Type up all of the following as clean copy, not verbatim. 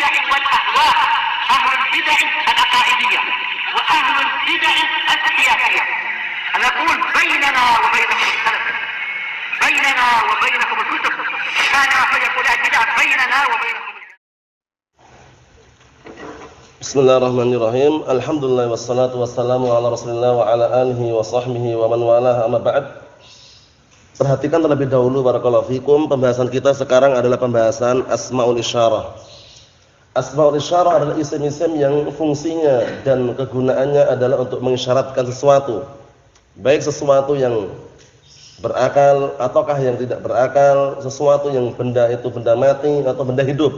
البدع والأهواء، أهل البدع العقائدية وأهل البدع السياسية. نقول بيننا وبينكم السلف، بيننا وبينكم الكتب، كان فيقول البدع بيننا وبينكم. Bismillahirrahmanirrahim. Alhamdulillah wassalatu wassalamu ala Rasulillah wa ala alihi wa sahbihi wa man walaha amma ba'd. Perhatikan terlebih dahulu barakallahu fikum, pembahasan kita sekarang adalah pembahasan asmaul isyarah. Asmaul isyarah adalah isim-isim yang fungsinya dan kegunaannya adalah untuk mengisyaratkan sesuatu. Baik sesuatu yang berakal ataukah yang tidak berakal, sesuatu yang benda itu benda mati atau benda hidup.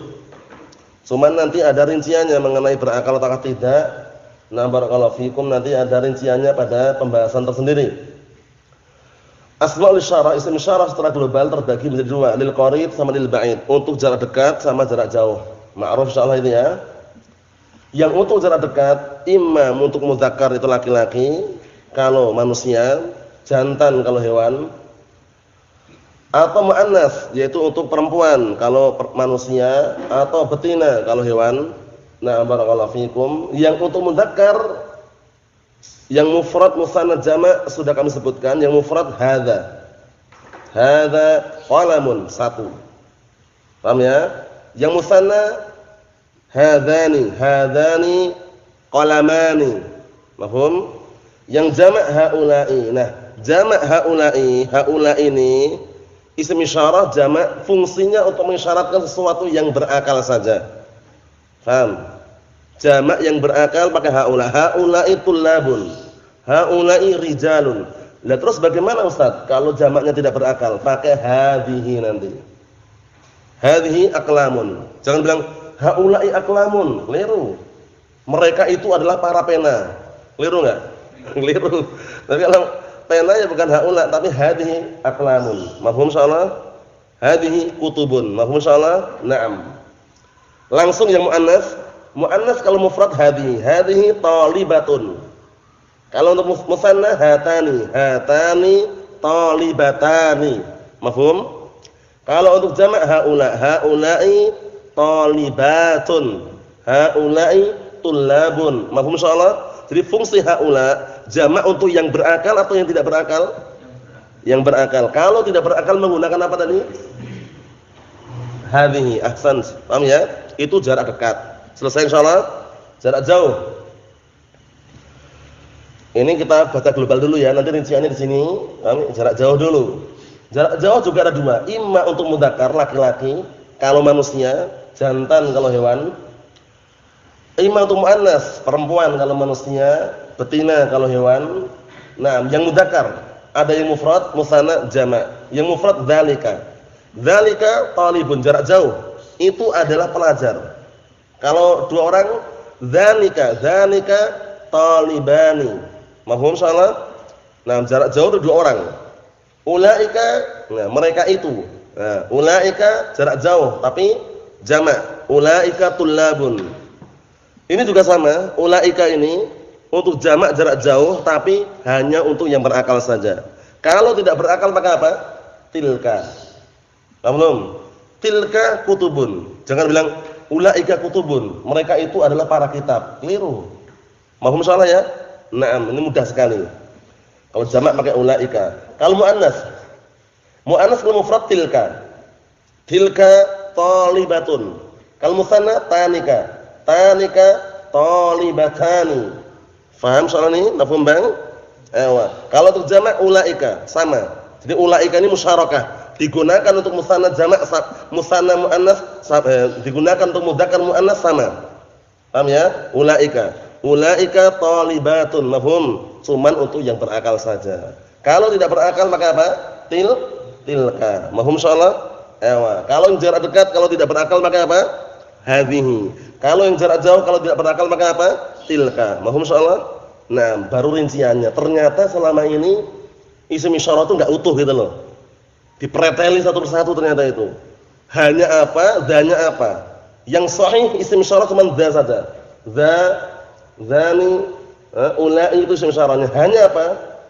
Cuman nanti ada rinciannya mengenai berakal atau tidak. Nah, barakallahu fikum, nanti ada rinciannya pada pembahasan tersendiri. Asmaul isyarah, isim isyarah secara global terbagi menjadi dua, lil qarib sama lil ba'id. Untuk jarak dekat sama jarak jauh. Ma'ruf insyaallah itu ya. Yang untuk jarak dekat, imam untuk mudzakkar itu laki-laki, kalau manusia, jantan kalau hewan. Atau muannas, yaitu untuk perempuan kalau manusia, atau betina kalau hewan. Nah, barakallahu fikum. Yang untuk mudzakkar, yang mufrad musanad jama' sudah kami sebutkan. Yang mufrad hadza qalamun, satu. Paham ya? Yang musanna hadzani qalamani. Mafhum? Yang jama' haula'i. Nah, jama' haula ini isim isyarah jamak, fungsinya untuk mengisyaratkan sesuatu yang berakal saja. Paham? Jamak yang berakal pakai haula. Haula'i tullabun, haula'i rijalun. Lah terus bagaimana Ustaz kalau jamaknya tidak berakal? Pakai hadhihi nanti. Hadhihi aqlamun. Jangan bilang haula'i aqlamun, keliru. Mereka itu adalah para pena. Keliru enggak? Keliru. Tapi kalau pena ya bukan haula tapi hadhihi aqlamun. Mafhum insyaallah? Hadhihi kutubun. Mafhum insyaallah? Naam. Langsung yang muannas. Muannas kalau mufrad hadhihi talibatun. Kalau untuk musanna hatani talibatani. Mafhum? Kalau untuk jamak haula'i talibatun. Haula'i tullabun. Mafhum insyaallah? Jadi fungsi haula jamak untuk yang berakal atau yang tidak berakal? Yang berakal. Kalau tidak berakal menggunakan apa tadi? Hadhihi. Ahsan. Paham ya? Itu jarak dekat. Selesai insyaallah. Jarak jauh. Ini kita baca global dulu ya. Nanti rinciannya di sini. Jarak jauh dulu. Jarak jauh juga ada dua. Imma untuk mudzakkar laki-laki, kalau manusia, jantan kalau hewan. Imma untuk muannas, perempuan kalau manusia, betina kalau hewan. Nah, yang mudzakkar ada yang mufrad, musanna, jama'. Yang mufrad dzalika. Dzalika talibun, jarak jauh. Itu adalah pelajar. Kalau dua orang, dzalika talibani. Mafhum insyaallah? Nah, jarak jauh itu dua orang. Ulaika, nah mereka itu. Nah, ulaika jarak jauh tapi jama'. Ulaika tullabun. Ini juga sama, ulaika ini untuk jamak jarak jauh tapi hanya untuk yang berakal saja. Kalau tidak berakal maka apa? Tilka. Paham belum? Tilka kutubun. Jangan bilang ulaika kutubun. Mereka itu adalah para kitab. Keliru. Mahum salah ya? Naam, ini mudah sekali. Kalau jamak pakai ulaika. Kalau muannas kalau mufrad tilka. Tilka talibatun. Kalau musanna tanika talibatani. Faham soal ini? Mafhum bang? Kalau untuk jamak ulaika sama. Jadi ulaika ini musyarakah. Digunakan untuk musanna jamak, musanna muannas, digunakan untuk mudzakkar muannas sama. Paham ya? Ulaika talibatun. Mafhum? Cuman untuk yang berakal saja. Kalau tidak berakal maka apa? Tilka. Mafhum insyaallah? Kalau yang jarak dekat kalau tidak berakal maka apa? Hadhihi. Kalau yang jarak jauh kalau tidak berakal maka apa? Tilka. Mafhum insyaallah? Nah, baru rinciannya. Ternyata selama ini isim isyarah itu enggak utuh gitu loh. Dipreteli satu persatu ternyata itu. Hanya apa? Dzanya apa? Yang sahih isim isyarah cuma dza saja. Dzani, ulai itu isim isyarahnya. Hanya apa?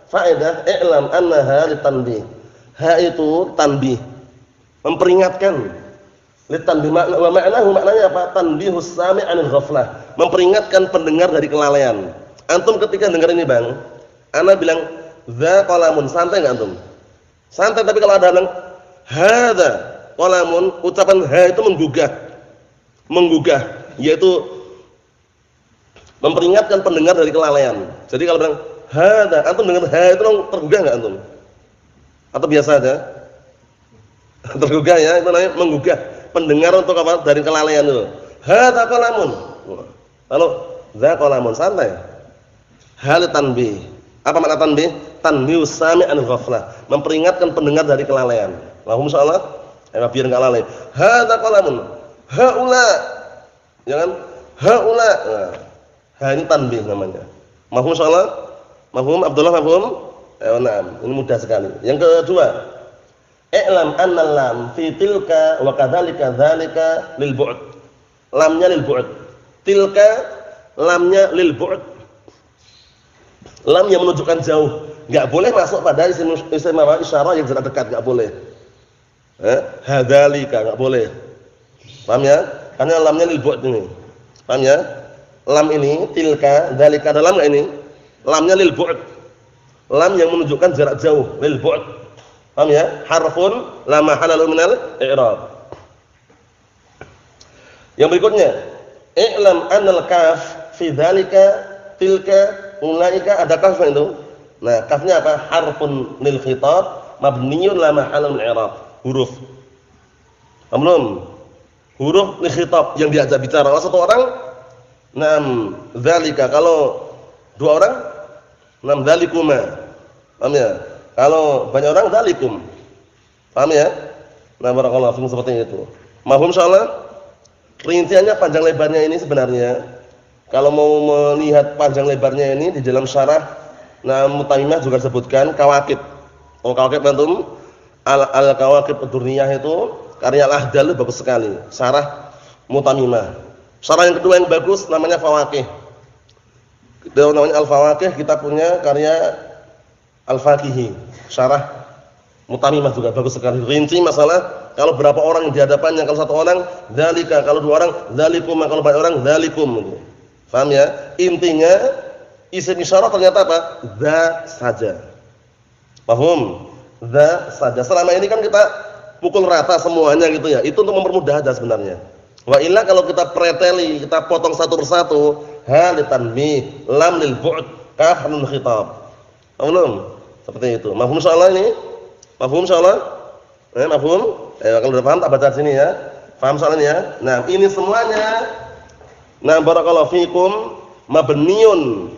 Faedah i'lam annaha litanbih. Ha itu tanbih. Memperingatkan. Litanbih wa ma'nahu, maknanya apa? Tanbihus sami' 'anil ghaflah, memperingatkan pendengar dari kelalaian. Antum ketika dengar ini, Bang, ana bilang dza qalamun, santai enggak antum? Santai, tapi kalau ada bilang hadza qalamun, ucapan ha itu menggugah, yaitu memperingatkan pendengar dari kelalaian. Jadi kalau bilang hadza, antum dengar ha itu tergugah enggak antum? Atau biasa aja? Tergugah ya, itu namanya menggugah pendengar untuk apa? Dari kelalaian itu. Hadza qalamun. Lalu dza qalamun, santai. Hal tanbih. Apa makna tanbih? Tanbihus sami' 'anil ghaflah, memperingatkan pendengar dari kelalaian. Lahum insyaallah, biar enggak lalai. Hadza qalamun. Haula. Jangan haula. Nah, ha ini tanbih namanya. Mahum insyaallah? Mahum Abdullah, mahum? Na'am, ini mudah sekali. Yang kedua, i'lam anna lam fi tilka wa kadzalika dzalika lil bu'd. Lamnya lil bu'd. Tilka lamnya lil bu'd. Lam yang menunjukkan jauh. Enggak boleh masuk pada isim isyarah yang jarak dekat, enggak boleh. Hadzalika enggak boleh. Paham ya? Karena lamnya lil bu'd ini. Paham ya? Lam ini tilka, dzalika ada lam enggak ini? Lamnya lil bu'd. Lam yang menunjukkan jarak jauh, lil bu'd. Paham ya? Harfun la mahalla lahu minal i'rab. Yang berikutnya, i'lam annal kaf fi dzalika tilka ulaika, ada kaf itu. Nah, kafnya apa? Harfun lil khitab mabniyyun la mahalla min i'rab. Huruf. Belum. Huruf lil khitab yang diajak bicara oleh satu orang. Nam dzalika, kalau dua orang, nam dzalikuma. Paham ya? Kalau banyak orang dzalikum. Paham ya? Nah, barakallahu fikum, seperti itu. Mahum insyaallah. Rinciannya panjang lebarnya ini sebenarnya, kalau mau melihat panjang lebarnya ini di dalam syarah Mutamimah juga disebutkan kawakib. Oh, kawakib antum, al-kawakib ad-durniyah itu karya Al-Ahdal, bagus sekali. Syarah Mutamimah. Syarah yang kedua yang bagus namanya Fawaqih. Namanya Al-Fawaqih, kita punya karya Al-Faqihi. Syarah Mutamimah juga bagus sekali. Rinci masalah kalau berapa orang yang di hadapannya, kalau satu orang dzalika, kalau dua orang dzalikum, kalau banyak orang dzalikum. Paham ya? Intinya isim isyarah ternyata apa? Dza saja. Paham? Dza saja. Selama ini kan kita pukul rata semuanya gitu ya. Itu untuk mempermudah aja sebenarnya. Wa illa kalau kita preteli, kita potong satu persatu, ha litanbih, lam lil bu'd, kaf lil khitab. Paham? Seperti itu. Mafhum insyaallah ini? Mafhum insyaallah? Mafhum? Kalau sudah paham tak baca sini ya. Paham soalnya ya? Nah, ini semuanya barakallahu fikum mabniun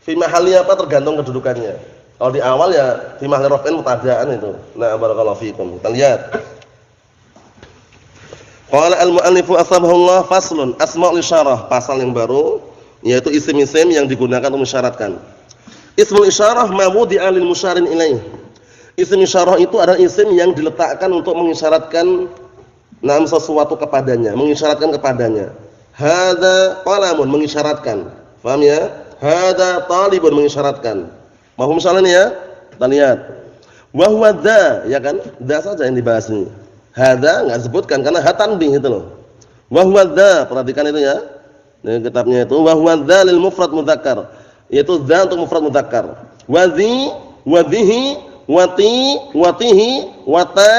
fi mahalli apa, tergantung kedudukannya. Kalau di awal ya fi mahalli raf'in mubtada'an itu. Nah, barakallahu fikum. Kita lihat. Qala al-mu'allifu asbahullah faslun asma'ul isyarah, pasal yang baru yaitu isim-isim yang digunakan untuk mensyaratkan. Ismul isyarah ma wudi'a lil musyarin ilaih. Isim isyarah itu adalah isim yang diletakkan untuk mengisyaratkan sesuatu kepadanya, mengisyaratkan kepadanya. Hadza qalamun, mengisyaratkan. Paham ya? Hadza talibun, mengisyaratkan. Mahum salah ini ya? Kita lihat. Wa huwa dza, ya kan? Dza saja yang dibahas ini. Hadza enggak disebutkan karena ha tanbih itu loh. Wa huwa dza, perhatikan itu ya. Di kitabnya itu wa huwa dza lil mufrad mudzakkar. Yaitu dza untuk mufrad mudzakkar. Wa dzi, wa dhihi, wati, watihi, wata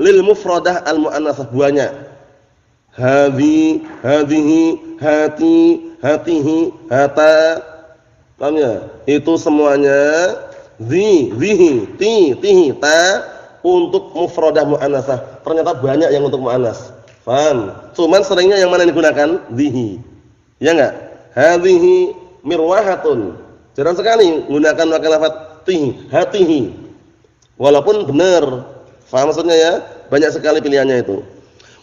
lil mufradah al muannasah, banyak. Hadhi, hadhihi, hati, hatihi, hata. Paham ya? Itu semuanya dzi, dhihi, ti, tihi, ta untuk mufradah muannasah. Ternyata banyak yang untuk muannas. Paham? Cuman seringnya yang mana digunakan? Dhihi. Ya enggak? Hadhihi mirwahatun. Jarang sekali menggunakan pakai lafaz tihi, hatihi. Walaupun benar. Paham maksudnya ya? Banyak sekali pilihannya itu.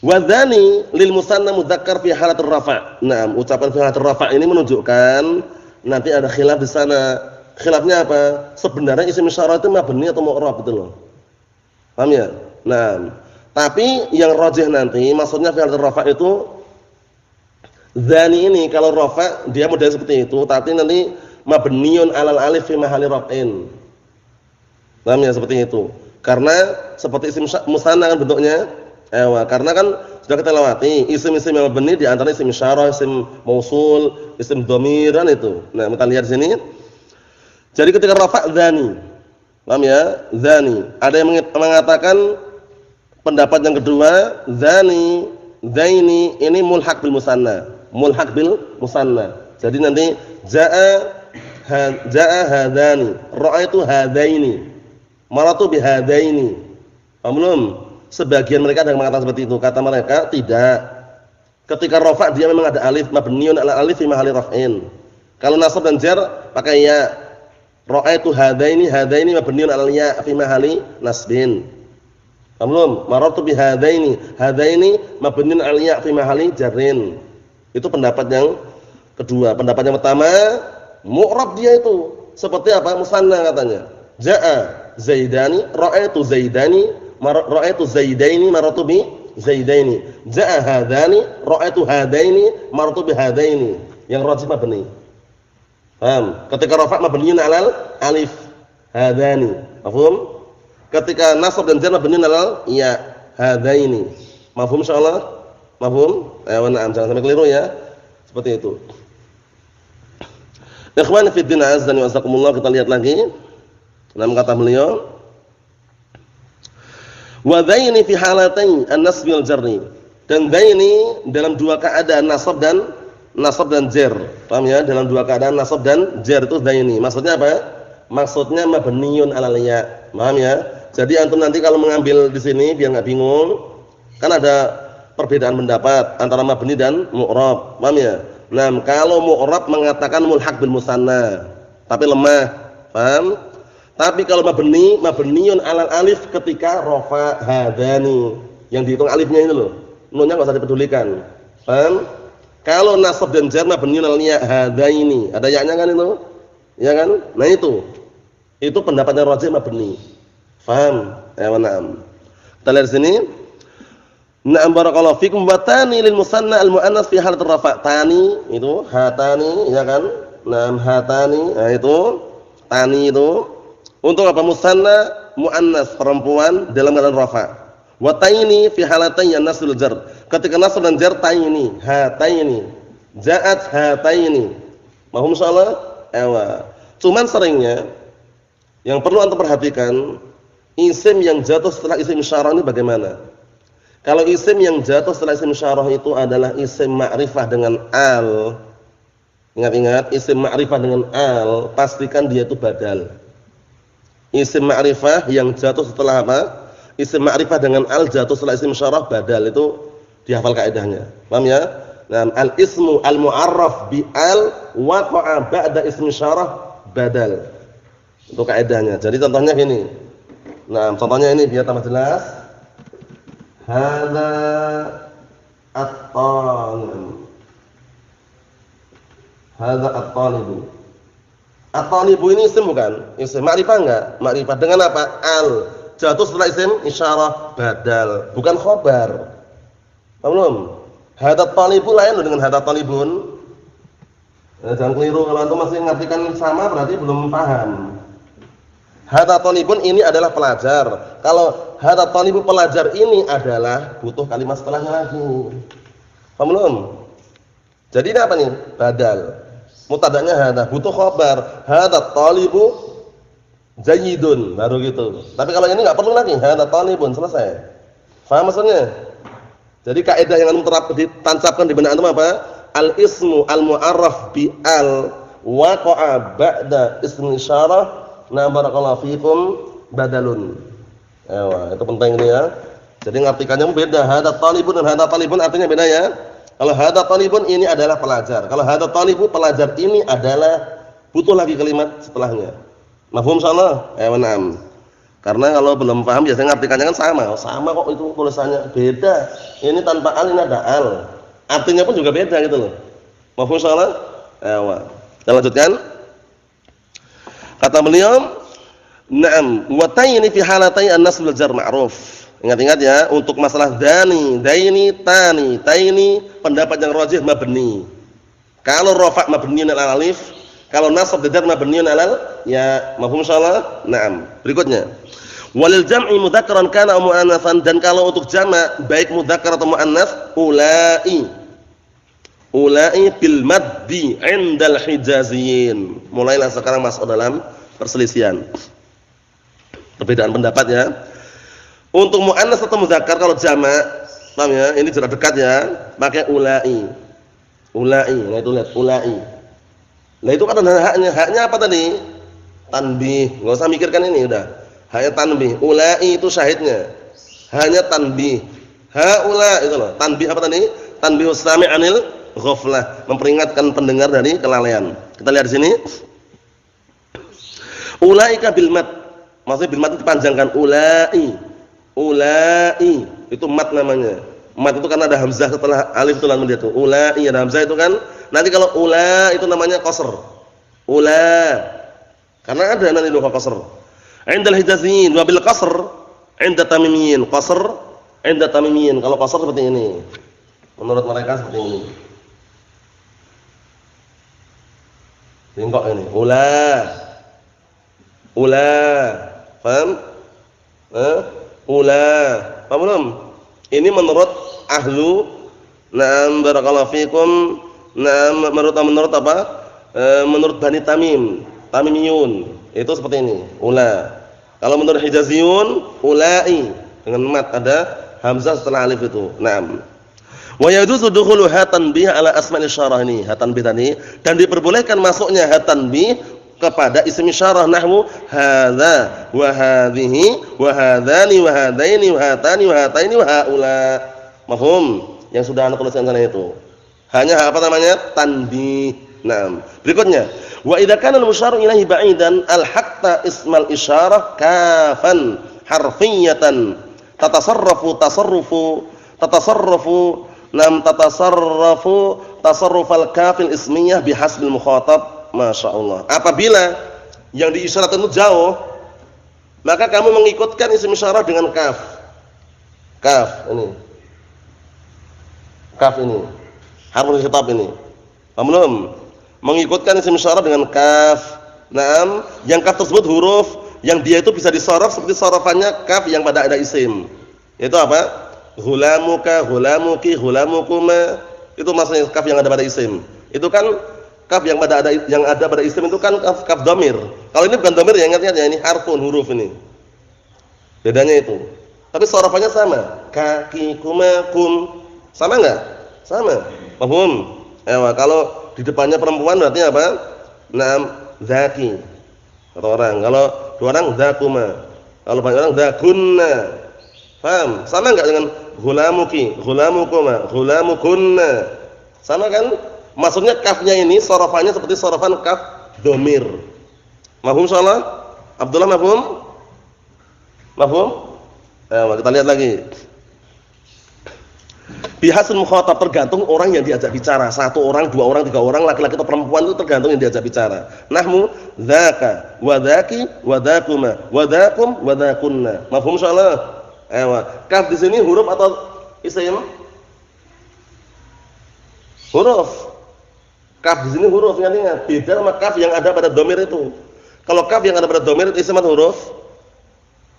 Wadzani lil musanna mudzakkar fi halatir rafa'. Nah, ucapan fi halatir rafa' ini menunjukkan nanti ada khilaf di sana. Khilafnya apa? Sebenarnya isim isyarah itu mabni atau mu'rab itu loh. Paham ya? Nah, tapi yang rajih nanti maksudnya fi halatir rafa' itu dzani ini kalau rafa' dia model seperti itu, tapi nanti mabniun alal alif fi mahalli raf'in. Paham ya, seperti itu. Karena seperti isim musanna kan bentuknya. Karena kan sudah kita lewati. Isim-isim yang mabni di antara isim isyarah, isim mausul, isim dhamiran itu. Nah, kita lihat di sini. Jadi ketika rafa' dzani. Paham ya? Dzani. Ada yang mengatakan pendapat yang kedua, dzani, dzaini ini mulhaq bil musanna. Mulhaq bil musanna. Jadi nanti jaa hadani, ra'aitu hadaini, maratu bihadaini. Paham belum? Sebagian mereka ada yang mengatakan seperti itu. Kata mereka tidak. Ketika rafa' dia memang ada alif, mabniun ala alif fi mahalli raf'in. Kalau nasab dan jar pakai ya. Ra'aitu hadaini, hadaini mabniun ala ya fi mahalli nasbin. Paham belum? Maratu bihadaini, hadaini mabniun ala ya fi mahalli jarrin. Itu pendapat yang kedua. Pendapat yang pertama, mu'rab dia itu seperti apa? Musanna katanya. Jaa zaidani, ra'aitu zaidani, ra'aitu zaidaini, maratu bi zaidaini. Jaa hadani, ra'aitu hadaini, maratu bi hadaini. Yang rajih mabni. Paham? Ketika rafa' mabniun 'alal alif, hadani. Paham? Ketika nasab dan jar mabniun 'alal ya, hadaini. Mafhum insyaallah? Mafhum? Na'am, jangan sampai keliru ya. Seperti itu. Ikhwan fi din azza wa jazakumullah, kita lihat lagi. Dalam kata beliau, wa dzaini fi halatain an-nasb wal jarri. Dan dzaini dalam dua keadaan nasab dan jar. Paham ya? Dalam dua keadaan nasab dan jar itu dzaini. Maksudnya apa? Maksudnya mabniun 'alal ya. Paham ya? Jadi antum nanti kalau mengambil di sini biar enggak bingung, kan ada perbedaan pendapat antara mabni dan mu'rab. Paham ya? Nah, kalau mu'rab mengatakan mulhaq bil musanna, tapi lemah. Paham? Tapi kalau mabniun 'alal alif ketika rafa' hadani, yang dihitung alifnya ini loh. Nunnya enggak usah dipedulikan. Paham? Kalau nasab dan jar mabniun 'alal ya hadaini, ada ya-nya kan itu? Ya kan? Nah itu. Itu pendapatnya rajih mabni. Paham? Na'am. Kita lihat sini. Na'am barakallahu fikum wa tani lil musanna al muannas fi halat rafa'. Tani itu hatani ya kan? Na'am hatani. Nah itu tani itu untuk apa? Musanna muannas perempuan dalam keadaan rafa'. Wa taini fi halatain an-nasb wal jar. Ketika nasb dan jar taini, hataini. Ja'at hataini. Mahum insyaallah? Ewa. Cuman seringnya yang perlu antum perhatikan, isim yang jatuh setelah isim isyarah ini bagaimana? Kalau isim yang jatuh setelah isim isyarah itu adalah isim ma'rifah dengan al. Ingat-ingat, isim ma'rifah dengan al, pastikan dia itu badal. Isim ma'rifah yang jatuh setelah apa? Isim ma'rifah dengan al jatuh setelah isim isyarah badal, itu dihafal kaidahnya. Paham ya? Nah, al-ismu al-mu'arraf bi al waqa'a ba'da ismi isyarah badal. Itu kaidahnya. Jadi contohnya gini. Nah, contohnya ini biar tambah jelas. Hadza at-talib. Hadza at-talib. At-talib ini isim bukan? Isim ma'rifah enggak? Ma'rifah dengan apa? Al. Jatuh setelah isim isyarah badal, bukan khobar. Paham belum? Hadza at-talib lain dengan hadza talibun. Jangan keliru, kalau antum masih mengartikan sama berarti belum paham. Hadza talibun ini adalah pelajar. Kalau hadza talibu pelajar ini adalah butuh kalimat setelahnya lagi. Paham belum? Jadi ini apa nih? Badal. Mubtada'nya hadza, butuh khabar. Hadza talibu jayyidun, baru gitu. Tapi kalau ini enggak perlu lagi, hadza talibun, selesai. Paham maksudnya? Jadi kaidah yang antum ditancapkan di benak antum apa? Al-ismu al-mu'arraf bi al waqa'a ba'da ismi isyarah. Nah barakallahu fikum badalun. Itu penting ini ya. Jadi ngartikannya beda. Hadza talibun dan hadza talibun artinya beda ya. Kalau hadza talibun ini adalah pelajar. Kalau hadza talibu pelajar ini adalah butuh lagi kalimat setelahnya. Mafhum insyaallah? Na'am. Karena kalau belum paham biasanya ngartikannya kan sama. Sama kok itu tulisannya. Beda. Ini tanpa al, ini ada al. Artinya pun juga beda gitu loh. Mafhum insyaallah? Kita lanjutkan. Kata beliau, "Na'am, wa tayni fi halatai an-nasb wal jar ma'ruf." Ingat-ingat ya, untuk masalah dani, daini, tani, taini, pendapat yang rajih mabni. Kalau rafa' mabniun 'alal alif, kalau nasab dan jar mabniun 'alal ya. Mafhum insyaallah? Na'am. Berikutnya, Walil jam'i mudzakkaran kana aw muannatsan, dan kalau untuk jamak baik mudzakkar atau muannats ulai. Ulai bil maddi 'indal hijaziyin. Mulailah sekarang masuk dalam perselisihan. Perbedaan pendapat ya. Untuk muannats atau mudzakkar kalau jamak, paham ya? Ini jarak dekat ya, pakai ulai. Ulai, nah itu lihat ulai. Nah itu kan ada haknya. Haknya apa tadi? Tanbih. Enggak usah mikirkan ini udah. Haknya tanbih. Ulai itu syahidnya. Hanya tanbih. Haula itu loh. Tanbih apa tadi? Tanbihus sami' 'anil ghaflah, memperingatkan pendengar dari kelalaian. Kita lihat di sini. Ulaika bil mad. Maksudnya bil mad itu dipanjangkan ulai. Ulai itu mad namanya. Mad itu kan ada hamzah setelah alif itu langsung dia tuh. Ulai ada hamzah itu kan. Nanti kalau ula itu namanya qasr. Ula. Karena ada nanti dua qasr. 'Indal hijaziyin wa bil qasr 'inda tamimiyin. Qasr 'inda tamimiyin. Kalau qasr seperti ini. Menurut mereka seperti ini. Bengkok ini. Ula. Ula. Paham? Ula. Paham belum? Ini menurut ahlu, na'am barakallahu fikum, na'am menurut apa? Menurut Bani Tamim, Tamimiyun. Itu seperti ini, ula. Kalau menurut Hijaziyun, ulai dengan mat ada hamzah setelah alif itu. Naam. Wa yajuzu dukhulu hatanbih ala asma'il isyarah ini, hatanbih tadi, dan diperbolehkan masuknya hatanbih kepada isim isyarah nahwu hadza wa hadhihi wa hadzani wa hadaini wa hatani wa hataini wa haula. Mafhum? Yang sudah ana tulisan sana itu. Hanya apa namanya? Tanbih. Naam. Berikutnya, wa idza kana al-musyaru ilaihi ba'idan al-hatta ismal isyarah kafan harfiyatan tatasarrafu tasarrufal kafil ismiyah bihasbil mukhatab. Masya Allah. Apabila yang diisyaratkan itu jauh, maka kamu mengikutkan isim isyarah dengan kaf. Kaf ini. Kaf ini. Harful khitab ini. Paham belum? Mengikutkan isim isyarah dengan kaf. Naam, yang kaf tersebut huruf yang dia itu bisa disorof seperti sorofannya kaf yang pada ada isim. Itu apa? Hulamuka, hulamuki, hulamukuma. Itu maksudnya kaf yang ada pada isim. Itu kan kaf yang ada pada isim itu kan kaf dhamir. Kalau ini bukan dhamir ya, ingat-ingat ya, ini harfun, huruf ini. Bedanya itu. Tapi sorofannya sama. Kaki, kuma, kum. Sama enggak? Sama. Paham? Kalau di depannya perempuan berarti apa? Naam, zaki. Satu orang. Kalau dua orang, zakuma. Kalau banyak orang, zakunna. Paham? Sama enggak dengan hulamuki, hulamukuma, hulamukunna? Sama kan? Maksudnya kafnya ini sorofannya seperti sorofan kaf dhamir. Mafhum insyaallah? Abdullah mafhum? Mafhum? Kita lihat lagi. Bihasul mukhatab, tergantung orang yang diajak bicara. Satu orang, dua orang, tiga orang, laki-laki atau perempuan itu tergantung yang diajak bicara. Nahmu dzaka wa dzaki wa dzakuma wa dzakum wa dzakunna. Mafhum insyaallah? Kaf di sini huruf atau isim? Huruf. Kaf di sini huruf, ingat-ingat. Beda sama kaf yang ada pada dhamir itu. Kalau kaf yang ada pada dhamir itu isim atau huruf?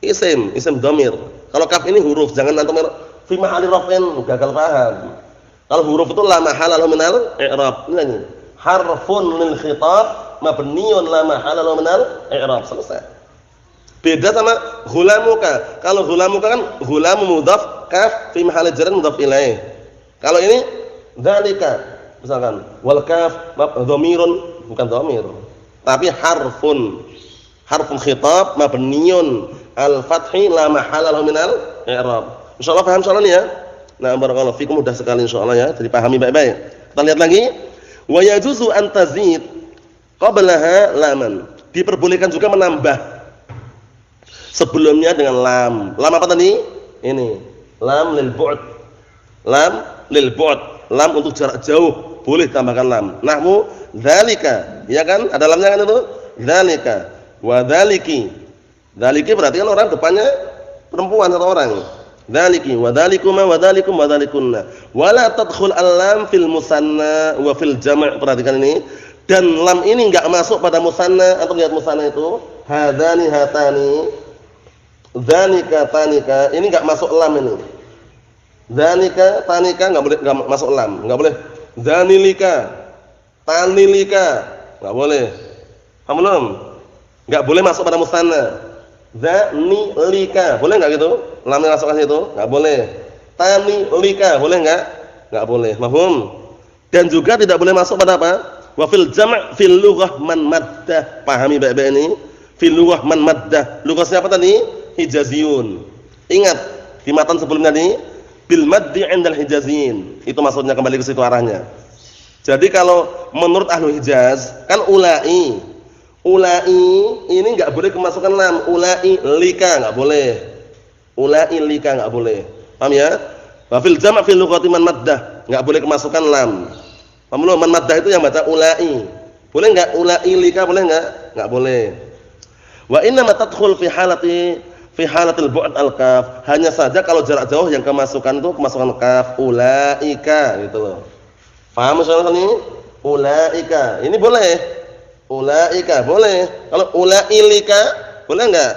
Isim dhamir. Kalau kaf ini huruf, jangan antum fi mahali raf'in, gagal paham. Kalau huruf itu la mahala lahu minal i'rab. Ini harfun lil khitab mabniun la mahala lahu minal i'rab. Selesai. Beda sama hulamuka. Kalau hulamuka kan hulamu mudhaf, kaf fi mahali jar mudhaf ilaih. Kalau ini dzalika misalkan wal kaf dhamirun, bukan dhamir tapi harfun khitab mabniun al fathi la mahala lahu minal i'rab. Insyaallah paham soalan ya. Nah, barakallahu fikum, mudah sekali insyaallah ya, jadi pahami baik-baik. Kita lihat lagi, wa yajuzu an tazid qablaha laman. Diperbolehkan juga menambah sebelumnya dengan lam. Lam apa tadi? Ini lam lil bu'd. Lam lil bu'd. Lam untuk jarak jauh, boleh tambahkan lam. Nahmu dzalika, ya kan? Ada lamnya kan itu? Dzalika wa dzaliki. Dzaliki berarti kan orang depannya perempuan atau orang. Dzaliki wa dzalikuma wa dzalikum wa dzalikunna. Wa la tadkhul al-lam fil musanna wa fil jama'. Perhatikan ini. Dan lam ini enggak masuk pada musanna. Atau lihat musanna itu hadzani hatani. Dzanika tanika, ini enggak masuk lam ini. Dzanika tanika enggak masuk lam, enggak boleh. Dzanilika, tanilika, enggak boleh. Paham belum? Enggak boleh masuk pada musanna. Dzanilika, boleh enggak gitu? Lamnya masuk ke situ? Enggak boleh. Tanilika, boleh enggak? Enggak boleh. Paham? Dan juga tidak boleh masuk pada apa? Wa fil jam' fil lughah man maddah. Pahami baik-baik ini. Fil lughah man maddah. Lughah siapa tadi? Hijaziyun. Ingat di matan sebelumnya tadi bil maddi 'indal hijaziyin. Itu maksudnya, kembali ke situ arahnya. Jadi kalau menurut ahlu Hijaz kan ulai. Ulai ini enggak boleh kemasukan lam. Ulai lika enggak boleh. Ulai lika enggak boleh. Paham ya? Wa fil jam' fil lughati man maddah. Enggak boleh kemasukan lam. Paham belum? Man maddah itu yang baca ulai. Boleh enggak ulai lika, boleh enggak? Enggak boleh. Wa inna ma tadkhul fi halatil bu'd al-kaf. Hanya saja kalau jarak jauh yang kemasukan itu kemasukan kaf. Ulaika gitu loh. Paham soal ini? Ulaika. Ini boleh. Ulaika boleh. Kalau ulailika boleh enggak?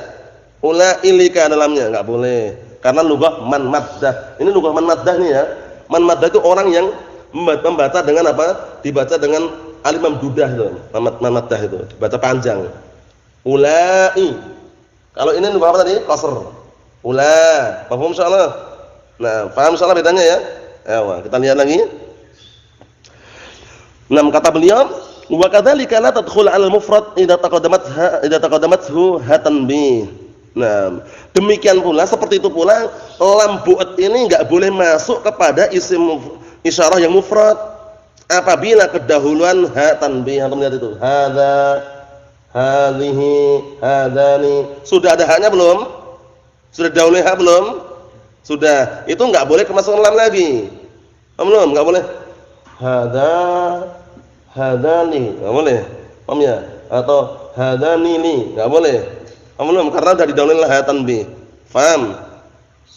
Ulailika dalamnya enggak boleh. Karena lughah man maddah. Ini lughah man maddah nih ya. Man maddah itu orang yang membaca dengan apa? Dibaca dengan alif mamdudah itu. Man maddah itu dibaca panjang. Ulai. Kalau ini lughah apa tadi? Qasr. Ula. Paham insyaallah? Nah, paham insyaallah bedanya ya? Ayo, kita lihat lagi. Nah, kata beliau, wa kadzalika la tadkhul 'ala al-mufrad idza taqaddamathu hatan bi. Nah, demikian pula seperti itu pula lam bu'd ini enggak boleh masuk kepada isim isyarah yang mufrad apabila kedahuluan hatan bi. Antum lihat itu. Hadza, hadhihi, hadani. Sudah ada haknya belum? Sudah dahulu hak belum? Sudah. Itu enggak boleh kemasukan lam lagi. Belum, enggak boleh. Hadza, hadani, enggak boleh. Paham ya? Atau hadani li, enggak boleh. Paham belum? Karena sudah didahului hatan bi. Paham?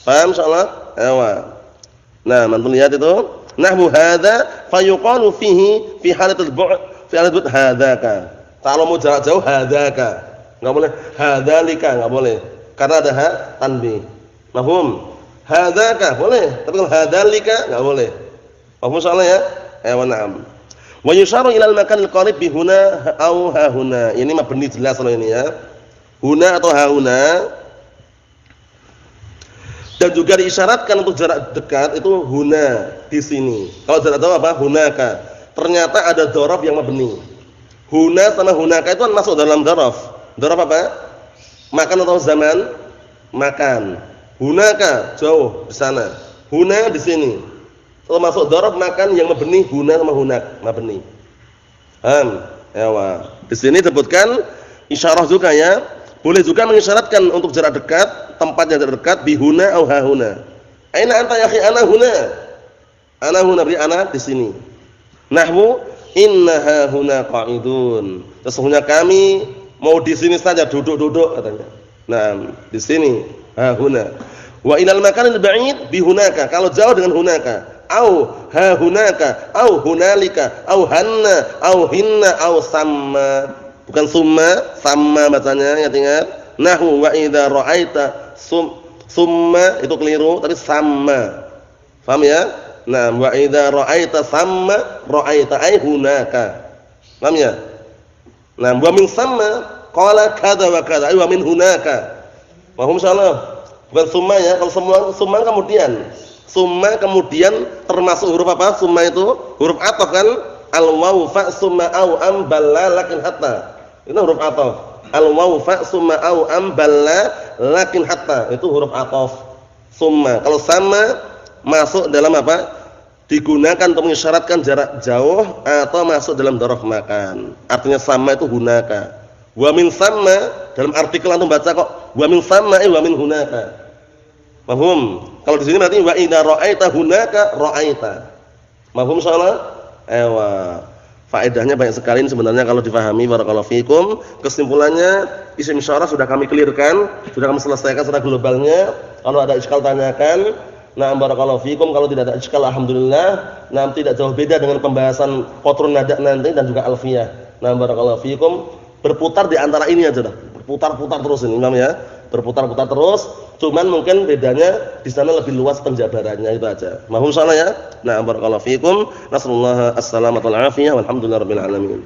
Paham insyaallah? Ewa. Nah, antum lihat itu. Nahwu hadza fayuqalu fihi fi halatil bu'd fi halatil hadzaka. Kalau mau jarak jauh hadzaka. Enggak boleh hadzalika, enggak boleh. Karena ada ha tanbih. Mafhum? Hadzaka boleh, tapi kalau hadzalika enggak boleh. Mafhum insyaallah ya? Wa na'am. Wa yusharu ila al-makan al-qarib bi huna aw ha huna. Ini mabni jelas kalau ini ya. Huna atau ha huna. Dan juga diisyaratkan untuk jarak dekat itu huna di sini. Kalau jarak jauh apa? Hunaka. Ternyata ada dzaraf yang mabni. Huna sama hunaka itu kan masuk dalam dzaraf. Dzaraf apa? Makan atau zaman? Makan. Hunaka jauh di sana. Huna di sini. Kalau masuk dzaraf makan yang mabni huna sama hunak mabni. Paham? Ewa. Di sini disebutkan isyarah juga ya. Boleh juga mengisyaratkan untuk jarak dekat, tempat yang dekat bihuna au hahuna. Aina anta ya akhi? Ana huna. Ana huna beri ana di sini. Nahwu inna hahuna qa'idun. Sesungguhnya kami mau di sini saja duduk-duduk katanya. Nah, di sini hahuna. Wa ilal makanil ba'id bihunaka. Kalau jauh dengan hunaka. Au hahunaka, au hunalika, au hanna, au hinna, au samma. Bukan summa, sama bacanya, ingat. Nahwu wa idza ra'aita summa itu keliru, tapi sama. Paham ya? Nah, wa idza ra'aita samma ra'aita ay hunaka. Paham ya? Nah, wa min samma qala kadza wa kadza ay wa min hunaka. Paham insyaallah? Bukan summa ya, kalau semua summa kemudian. Summa kemudian termasuk huruf apa? Summa itu huruf ataf kan? Al-wawu fa summa au am balla lakin hatta. Itu huruf ataf. Al-wawu fa summa au am balla lakin hatta. Itu huruf ataf. Summa. Kalau sama masuk dalam apa? Digunakan untuk mengisyaratkan jarak jauh atau masuk dalam dzaraf makan. Artinya sama itu hunaka. Wa min sama dalam artikel antum baca kok wa min sama wa min hunaka. Paham? Kalau di sini berarti wa idza ra'aita hunaka ra'aita. Paham insyaallah? Ewa. Faedahnya banyak sekali ini sebenarnya kalau difahami. Barakallahu fikum. Kesimpulannya isim isyarah sudah kami clearkan, sudah kami selesaikan secara globalnya. Kalau ada iskal tanyakan. Nah, barakallahu fikum. Kalau tidak ada iskal alhamdulillah. Nah, tidak jauh beda dengan pembahasan qatrun nada nanti dan juga alfiyah. Nah, barakallahu fikum. berputar di antara ini aja dah. Berputar-putar terus ini Imam ya. Berputar-putar terus, cuman mungkin bedanya di sana lebih luas penjabarannya itu aja. Mahum salah ya? Nah, barakallahu fikum. Nasallallahu as-salamata wal afiyah walhamdulillahirabbil alamin.